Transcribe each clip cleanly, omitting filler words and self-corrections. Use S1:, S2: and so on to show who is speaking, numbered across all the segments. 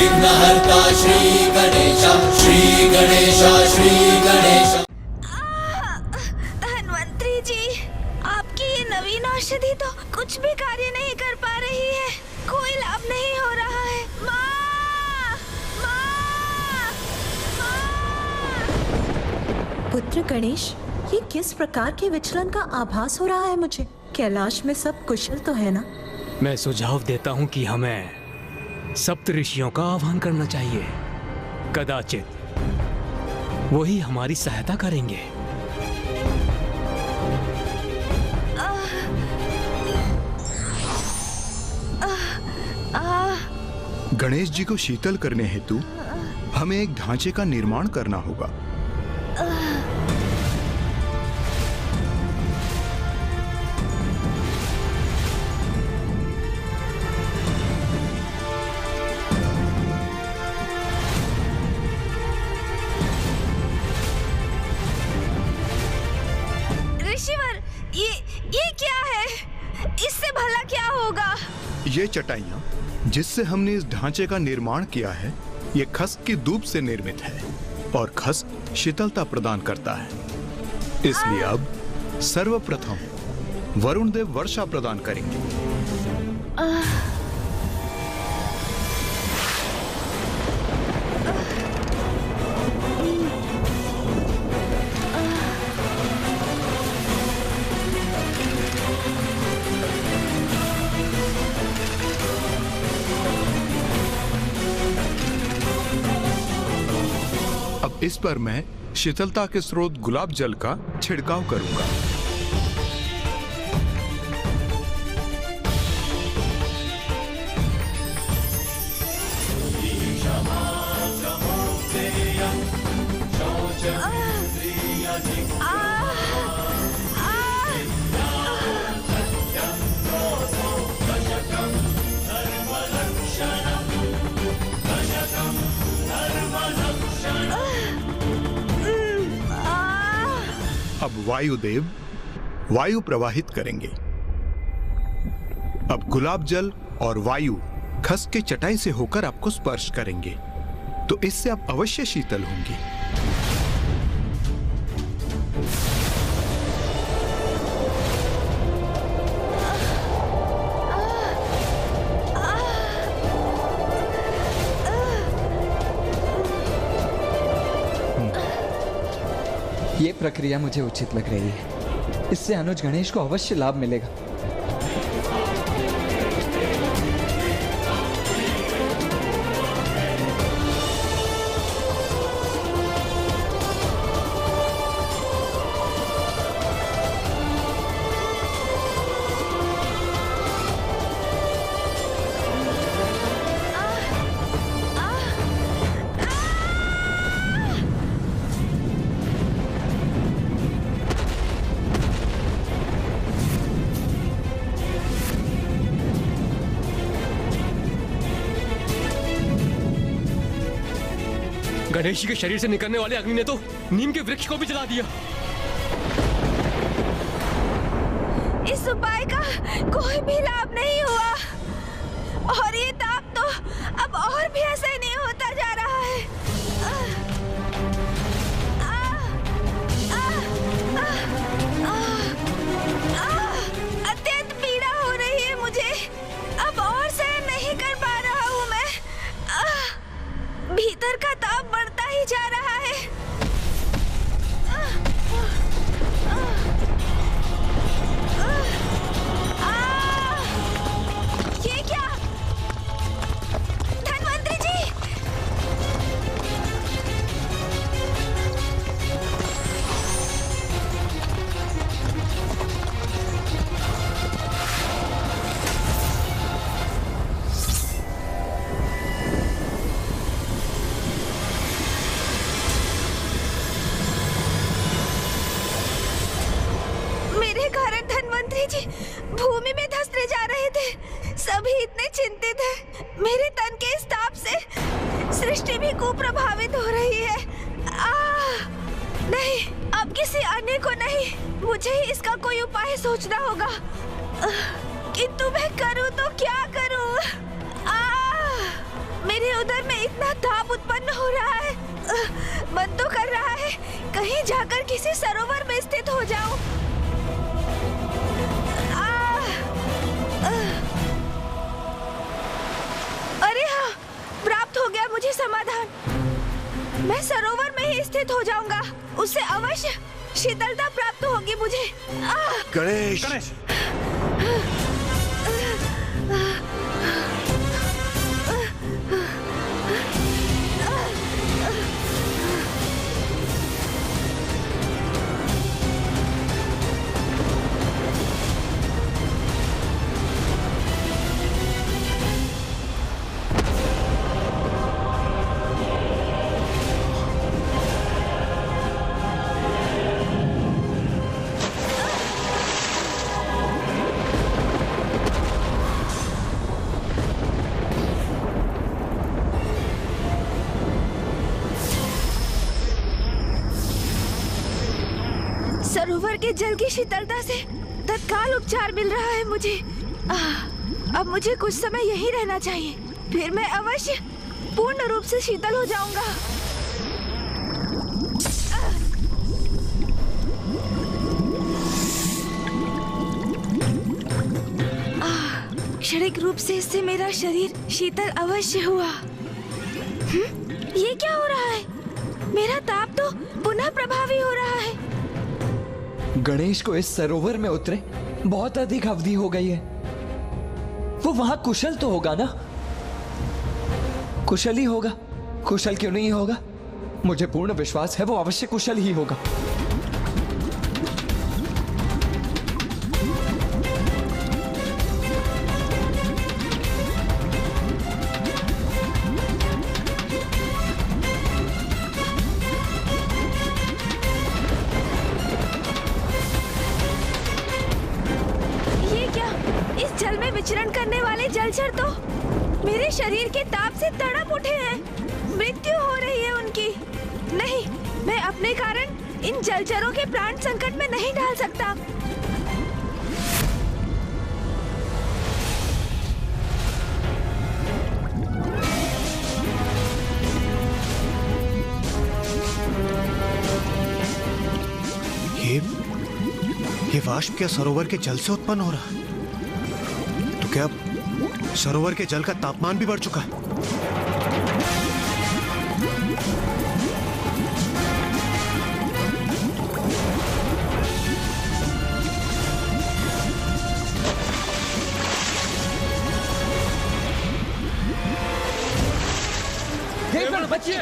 S1: विघ्नहर्ता श्री गणेश, श्री गणेश, श्री गणेश।
S2: धन्वंतरी जी, आपकी ये नवीन औषधि तो कुछ भी कार्य नहीं कर पा रही है, कोई लाभ नहीं हो रहा है। माँ! माँ! माँ!
S3: पुत्र गणेश, ये किस प्रकार के विचलन का आभास हो रहा है मुझे? कैलाश में सब कुशल तो है ना?
S4: मैं सुझाव देता हूँ कि हमें सप्त ऋषियों का आह्वान करना चाहिए। कदाचित वही हमारी सहायता करेंगे।
S5: गणेश जी को शीतल करने हेतु हमें एक ढांचे का निर्माण करना होगा।
S2: ऋषिवर, ये क्या है? इससे भला क्या होगा?
S5: ये चटाइयाँ जिससे हमने इस ढांचे का निर्माण किया है, ये खस की दूब से निर्मित है और खस शीतलता प्रदान करता है। इसलिए अब सर्वप्रथम वरुण देव वर्षा प्रदान करेंगे। अब इस पर मैं शीतलता के स्रोत गुलाब जल का छिड़काव करूंगा। अब वायुदेव वायु प्रवाहित करेंगे। अब गुलाब जल और वायु खस के चटाई से होकर आपको स्पर्श करेंगे, तो इससे आप अवश्य शीतल होंगी।
S6: ये प्रक्रिया मुझे उचित लग रही है। इससे अनुज गणेश को अवश्य लाभ मिलेगा।
S4: गणेश जी के शरीर से निकलने वाले अग्नि ने तो नीम के वृक्ष को भी जला दिया।
S2: इस उपाय का कोई भी लाभ नहीं हुआ और ये ताप तो अब और भी ऐसा ही नहीं होता जा रहा है। अत्यंत पीड़ा हो रही है मुझे, अब और सहन नहीं कर पा रहा हूँ मैं। भीतर का ताप बढ़ता ही जा रहा है। ये क्या? धन्वंतरी जी! जी भूमि में धंसते जा रहे थे। सभी इतने चिंतित हैं। मेरे तन के इस ताप से सृष्टि भी कुप्रभावित हो रही है। नहीं, अब किसी अन्य को नहीं, मुझे ही इसका कोई उपाय सोचना होगा। किंतु मैं करूं तो क्या करूं? मेरे उदर में इतना ताप उत्पन्न हो रहा है। मन तो कर रहा है कहीं जाकर किसी सरोवर में स्थित हो जाऊं। अरे हाँ, प्राप्त हो गया मुझे समाधान। मैं सरोवर में ही स्थित हो जाऊंगा, उससे अवश्य शीतलता प्राप्त होगी मुझे।
S7: गणेश,
S2: सरोवर के जल की शीतलता से तत्काल उपचार मिल रहा है मुझे। अब मुझे कुछ समय यहीं रहना चाहिए, फिर मैं अवश्य पूर्ण रूप से शीतल हो जाऊंगा। क्षणिक रूप से इससे मेरा शरीर शीतल अवश्य हुआ। ये क्या हो रहा है? मेरा ताप तो पुनः प्रभावी हो रहा है।
S6: गणेश को इस सरोवर में उतरे बहुत अधिक अवधि हो गई है। वो वहां कुशल तो होगा ना? कुशल ही होगा, कुशल क्यों नहीं होगा? मुझे पूर्ण विश्वास है वो अवश्य कुशल ही होगा।
S2: विचरण करने वाले जलचर तो मेरे शरीर के ताप से तड़प उठे हैं। मृत्यु हो रही है उनकी। नहीं, मैं अपने कारण इन जलचरों के प्राण संकट में नहीं डाल सकता।
S7: ये वाष्प क्या सरोवर के जल से उत्पन्न हो रहा? तो क्या सरोवर के जल का तापमान भी बढ़ चुका है?
S6: बचिए!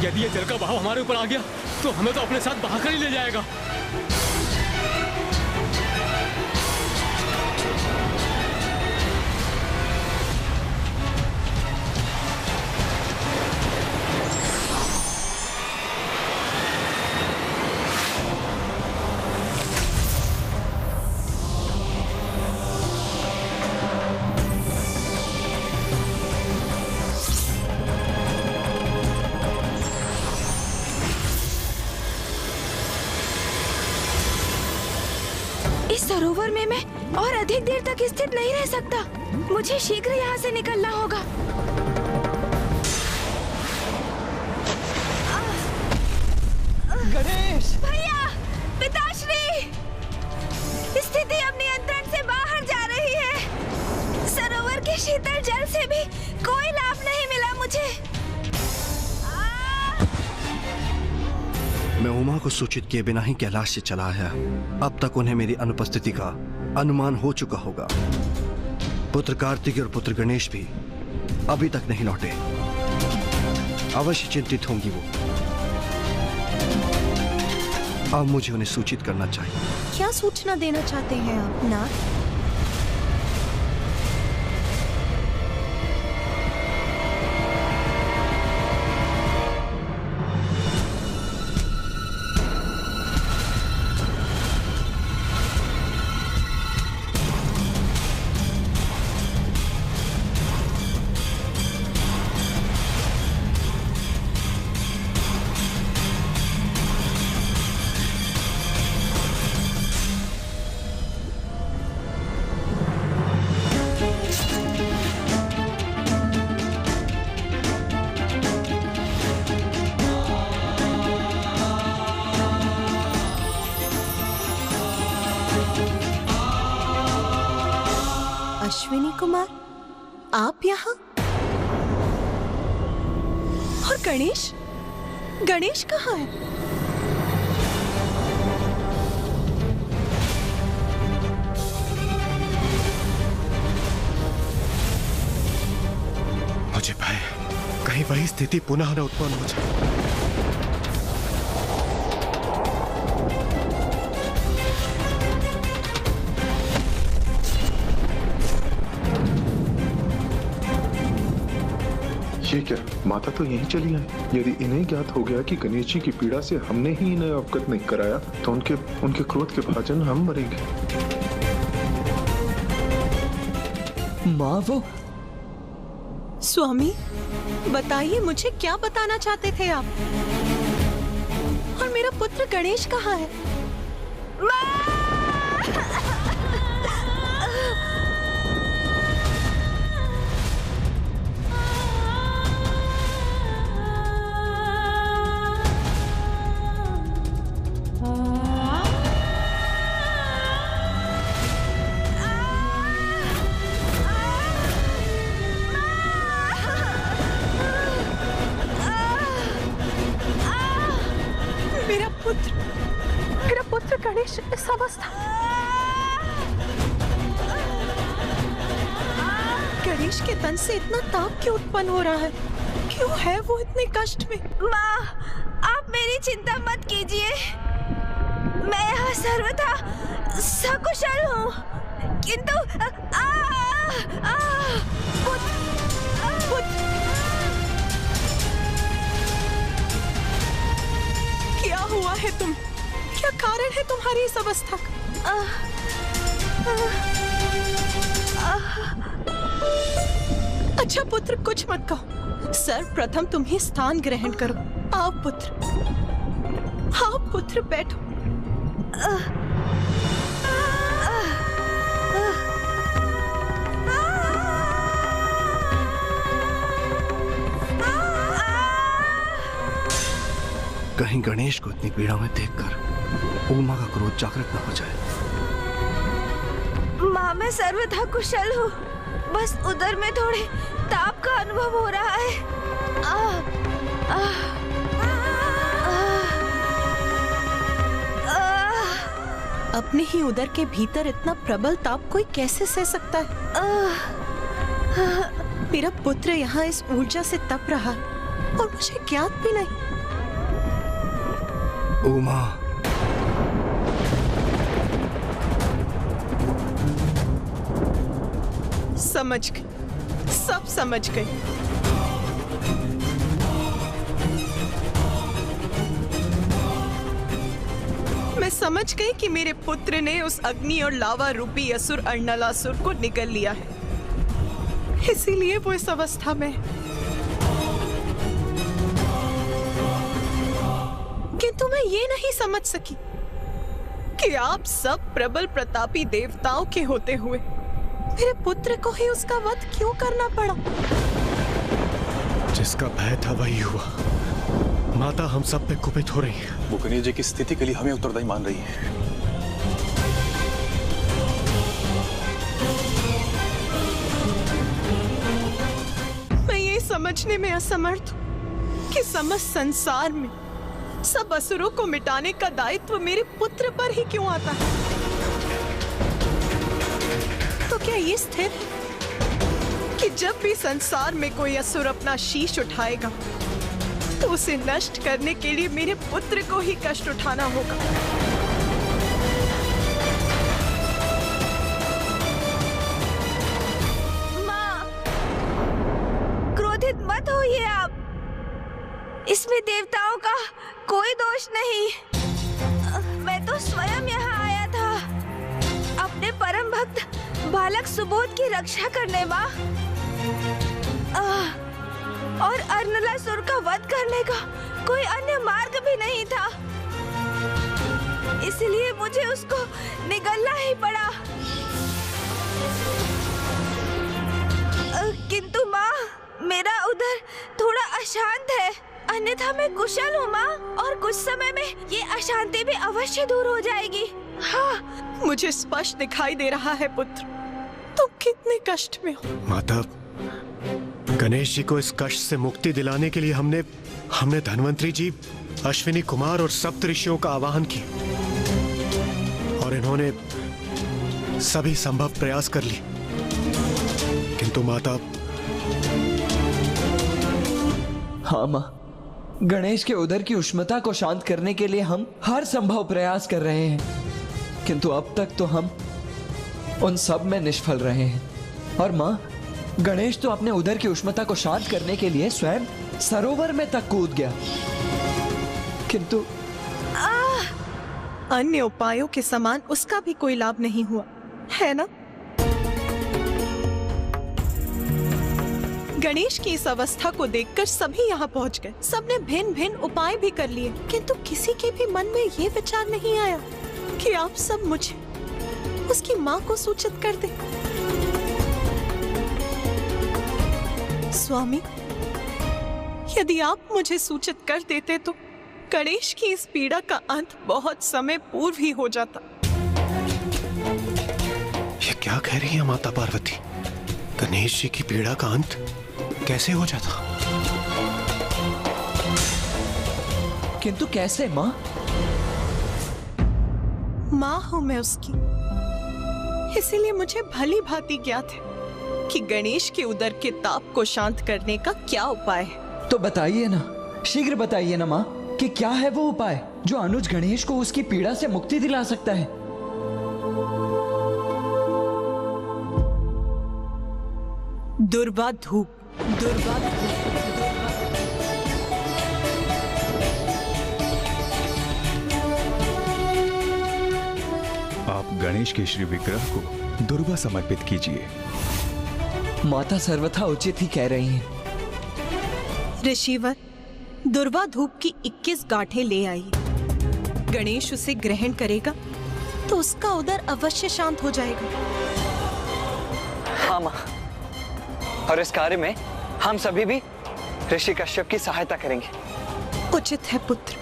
S4: यदि ये जल का बहाव हमारे ऊपर आ गया तो हमें तो अपने साथ बहाकर ही ले जाएगा।
S2: इस सरोवर में मैं और अधिक देर तक स्थित नहीं रह सकता। मुझे शीघ्र यहाँ से निकलना होगा।
S6: गणेश!
S2: भैया, पिताश्री, स्थिति अब नियंत्रण से बाहर जा रही है। सरोवर के शीतल जल से भी कोई लाभ नहीं मिला मुझे।
S7: मैं उमा को सूचित किए बिना ही कैलाश से चला आया। अब तक उन्हें मेरी अनुपस्थिति का अनुमान हो चुका होगा। पुत्र कार्तिक और पुत्र गणेश भी अभी तक नहीं लौटे। अवश्य चिंतित होंगी वो। अब मुझे उन्हें सूचित करना चाहिए।
S3: क्या सूचना देना चाहते हैं आप नाथ? अश्विनी कुमार, आप यहाँ? और गणेश? गणेश कहाँ है?
S8: मुझे भय कहीं वही स्थिति पुनः न उत्पन्न हो जाए।
S9: ये क्या, माता तो यहीं चली आई। यदि इन्हें ज्ञात हो गया कि गणेश जी की पीड़ा से हमने ही इन्हें अवगत नहीं कराया तो उनके क्रोध के भाजन हम मरेंगे।
S6: माँ वो
S3: स्वामी, बताइए मुझे क्या बताना चाहते थे आप? और मेरा पुत्र गणेश कहाँ है? मेरा पुत्र गणेश इस अवस्था। गणेश के तन से इतना ताप क्यों उत्पन्न हो रहा है? क्यों है वो इतने कष्ट में?
S2: माँ, आप मेरी चिंता मत कीजिए। मैं यहाँ सर्वथा सकुशल हूँ, किंतु
S3: क्या हुआ है तुम? क्या कारण है तुम्हारी इस अवस्था का? अच्छा पुत्र, कुछ मत कहो। सर्वप्रथम तुम ही स्थान ग्रहण करो। आओ पुत्र, बैठो।
S7: कहीं गणेश को इतनी पीड़ा में देखकर उमा का क्रोध जागृत न हो जाए।
S2: माँ, मैं सर्वथा कुशल हूँ, बस उधर में थोड़े ताप का अनुभव हो रहा है।
S3: अपने ही उदर के भीतर इतना प्रबल ताप कोई कैसे सह सकता है? मेरा पुत्र यहाँ इस ऊर्जा से तप रहा और मुझे ज्ञात भी नहीं।
S7: उमा,
S3: समझ गई, सब समझ गई। मैं समझ गई कि मेरे पुत्र ने उस अग्नि और लावा रूपी असुर अर्णलासुर को निगल लिया है, इसीलिए वो इस अवस्था में है। किंतु मैं ये नहीं समझ सकी कि आप सब प्रबल प्रतापी देवताओं के होते हुए मेरे पुत्र को ही उसका वध क्यों करना पड़ा?
S8: जिसका भय था वही हुआ। माता हम सब पे कुपित हो रही है।
S9: वो गणेश जी की स्थिति के लिए हमें उत्तरदायी मान रही है।
S3: मैं ये समझने में असमर्थ हूँ कि समस्त संसार में सब असुरों को मिटाने का दायित्व मेरे पुत्र पर ही क्यों आता है? तो क्या ये स्थिर है कि जब भी संसार में कोई असुर अपना शीश उठाएगा तो उसे नष्ट करने के लिए मेरे पुत्र को ही कष्ट उठाना होगा?
S2: माँ, क्रोधित मत होइए आप। इसमें देवताओं का कोई दोष नहीं। मैं तो स्वयं यहाँ आया था अपने परम भक्त बालक सुबोध की रक्षा करने, माँ। और अर्णलासुर का वध करने का कोई अन्य मार्ग भी नहीं था, इसलिए मुझे उसको निगलना ही पड़ा। किंतु माँ, मेरा उधर थोड़ा अशांत है, अन्यथा मैं कुशल हूँ माँ, और कुछ समय में ये अशांति भी अवश्य दूर हो जाएगी। हाँ,
S3: मुझे स्पष्ट दिखाई दे रहा है पुत्र, तुम कितने कष्ट में हो।
S8: माता, गणेश जी को इस कष्ट से मुक्ति दिलाने के लिए हमने धन्वंतरी जी, अश्विनी कुमार और सप्त ऋषियों का आवाहन किया और इन्होंने सभी संभव प्रयास कर लिए, किंतु माता।
S6: हाँ माँ, गणेश के उदर की उष्णता को शांत करने के लिए हम हर संभव प्रयास कर रहे हैं, किंतु अब तक तो हम उन सब में निष्फल रहे हैं। और माँ, गणेश तो अपने उदर की उष्णता को शांत करने के लिए स्वयं सरोवर में तक कूद गया, किंतु
S3: अन्य उपायों के समान उसका भी कोई लाभ नहीं हुआ, है ना? गणेश की इस अवस्था को देखकर सभी यहाँ पहुँच गए। सबने भिन्न भिन्न उपाय भी कर लिए, किंतु किसी के भी मन में ये विचार नहीं आया कि आप सब मुझे उसकी माँ को सूचित कर दे। स्वामी, यदि आप मुझे सूचित कर देते तो गणेश की इस पीड़ा का अंत बहुत समय पूर्व ही हो जाता।
S8: ये क्या कह रही है माता पार्वती? गणेश जी की पीड़ा का अंत कैसे हो जाता?
S6: किंतु कैसे माँ?
S3: माँ हूं मैं उसकी, इसीलिए मुझे भली भांति ज्ञात है कि गणेश के उदर के ताप को शांत करने का क्या उपाय है।
S6: तो बताइए ना, शीघ्र बताइए ना माँ, कि क्या है वो उपाय जो अनुज गणेश को उसकी पीड़ा से मुक्ति दिला सकता है।
S3: दुर्वा धूप, दुर्वा धूप।
S10: आप गणेश के श्री विग्रह को दुर्वा समर्पित कीजिए।
S6: माता सर्वथा उचित ही कह रही हैं।
S3: ऋषिवर, दुर्वा धूप की 21 गांठें ले आई। गणेश उसे ग्रहण करेगा तो उसका उदर अवश्य शांत हो जाएगा।
S6: हाँ माँ, और इस कार्य में हम सभी भी ऋषि कश्यप की सहायता करेंगे।
S3: उचित है पुत्र।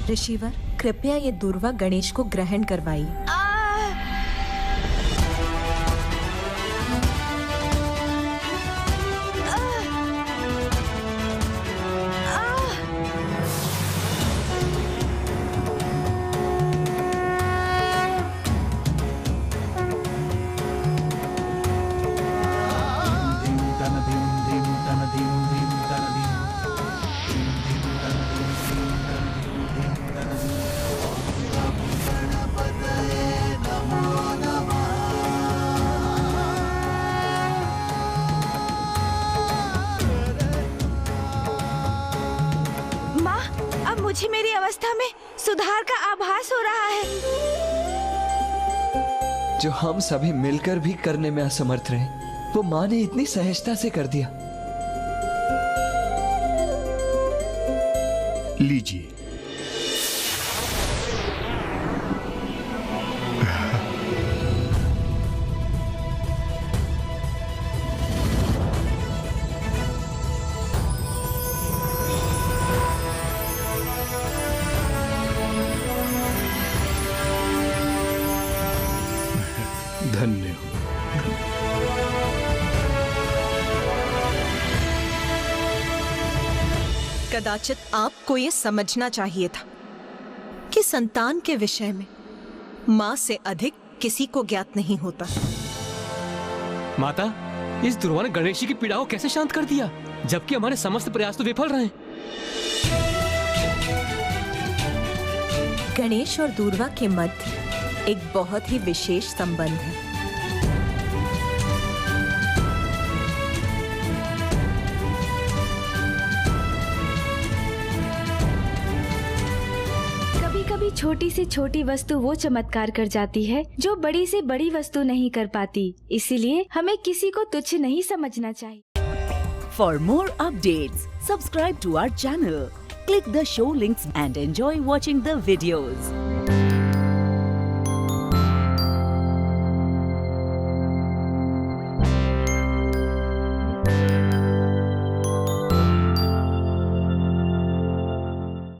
S3: ऋषिवर, कृपया ये दुर्वा गणेश को ग्रहण करवाइए।
S2: मुझे मेरी अवस्था में सुधार का आभास हो रहा है,
S6: जो हम सभी मिलकर भी करने में असमर्थ रहे, वो माँ ने इतनी सहजता से कर दिया।
S5: लीजिए। धन्य हो।
S3: कदाचित आपको ये समझना चाहिए था कि संतान के विषय में माँ से अधिक किसी को ज्ञात नहीं होता।
S4: माता, इस दुर्वा ने गणेश जी की पीड़ा को कैसे शांत कर दिया, जबकि हमारे समस्त प्रयास तो विफल रहे।
S3: गणेश और दुर्वा के मध्य एक बहुत ही विशेष संबंध है।
S2: कभी कभी कभी छोटी से छोटी वस्तु वो चमत्कार कर जाती है जो बड़ी से बड़ी वस्तु नहीं कर पाती। इसीलिए हमें किसी को तुच्छ नहीं समझना चाहिए।
S11: For more updates, subscribe to our channel, click the show links and enjoy watching the videos.